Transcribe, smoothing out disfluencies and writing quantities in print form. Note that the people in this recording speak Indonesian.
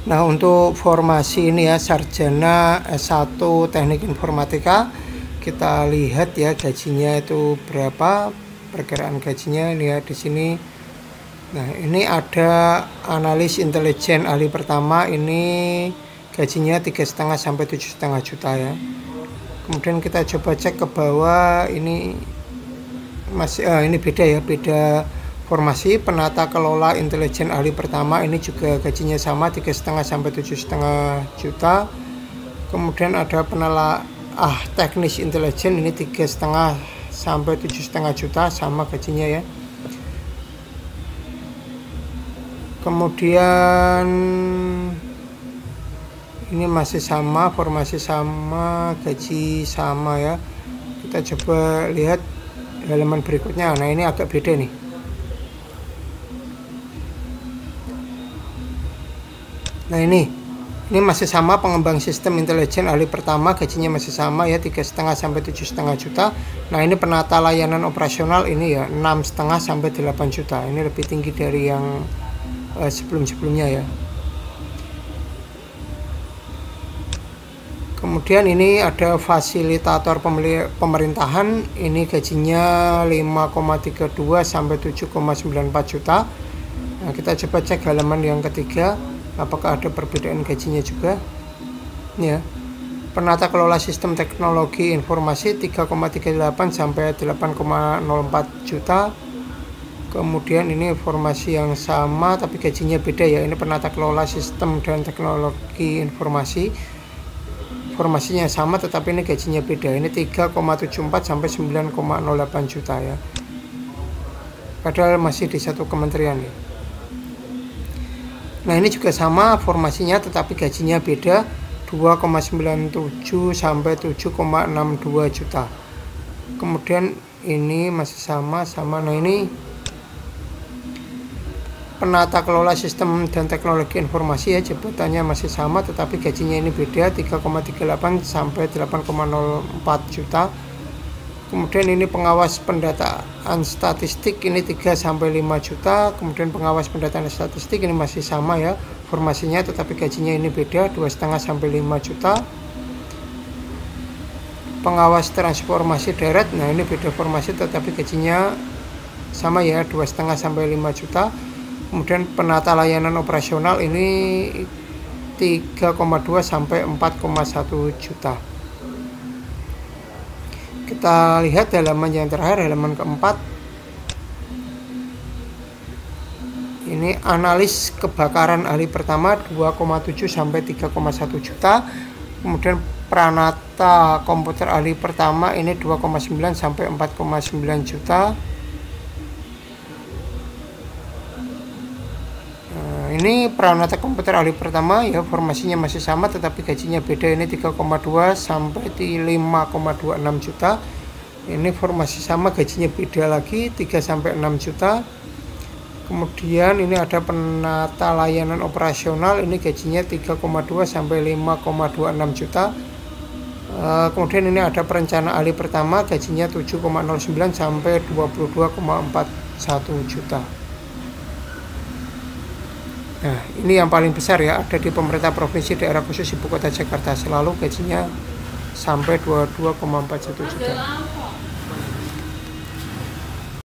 Nah, untuk formasi ini ya, sarjana S1 Teknik Informatika, kita lihat ya gajinya itu berapa, perkiraan gajinya ini ya di sini. Nah, ini ada analis intelijen ahli pertama, ini gajinya 3,5 sampai 7,5 juta ya. Kemudian kita coba cek ke bawah, ini masih ini beda ya, beda formasi. Penata kelola intelijen ahli pertama ini juga gajinya sama 3,5 sampai 7,5 juta. Kemudian ada penelaah teknis intelijen ini 3,5 sampai 7,5 juta, sama gajinya ya. Kemudian ini masih sama, formasi sama, gaji sama ya. Kita coba lihat halaman berikutnya. Nah, ini agak beda nih. Nah, ini masih sama, pengembang sistem intelijen ahli pertama gajinya masih sama ya, 3,5 sampai 7,5 juta. Nah, ini penata layanan operasional ini ya 6,5 sampai 8 juta. Ini lebih tinggi dari yang sebelum-sebelumnya ya. Kemudian ini ada fasilitator pemerintahan, ini gajinya 5,32 sampai 7,94 juta. Nah, kita coba cek halaman yang ketiga, apakah ada perbedaan gajinya juga. Ini ya, penata kelola sistem teknologi informasi 3,38 sampai 8,04 juta. Kemudian ini informasi yang sama tapi gajinya beda ya. Ini penata kelola sistem dan teknologi informasi, formasinya sama tetapi ini gajinya beda. Ini 3,74 sampai 9,08 juta ya. Padahal masih di satu kementerian ya. Nah, ini juga sama formasinya tetapi gajinya beda, 2,97 sampai 7,62 juta. Kemudian ini masih sama. Nah, ini penata kelola sistem dan teknologi informasi ya, jabatannya masih sama tetapi gajinya ini beda, 3,38 sampai 8,04 juta. Kemudian ini pengawas pendataan statistik ini 3 sampai 5 juta. Kemudian pengawas pendataan statistik ini masih sama ya formasinya tetapi gajinya ini beda, 2,5 sampai 5 juta. Pengawas transformasi darat, nah ini beda formasi tetapi gajinya sama ya, 2,5 sampai 5 juta. Kemudian penata layanan operasional ini 3,2 sampai 4,1 juta. Kita lihat halaman yang terakhir, halaman keempat. Ini analis kebakaran ahli pertama 2,7 sampai 3,1 juta. Kemudian pranata komputer ahli pertama ini 2,9 sampai 4,9 juta. Ini pranata komputer ahli pertama ya, formasinya masih sama tetapi gajinya beda, ini 3,2 sampai 5,26 juta. Ini formasi sama, gajinya beda lagi, 3 sampai 6 juta. Kemudian ini ada penata layanan operasional, ini gajinya 3,2 sampai 5,26 juta. Kemudian ini ada perencana ahli pertama, gajinya 7,09 sampai 22,41 juta. Nah, ini yang paling besar ya, ada di pemerintah provinsi daerah khusus ibu kota Jakarta, selalu gajinya sampai 22,41 juta.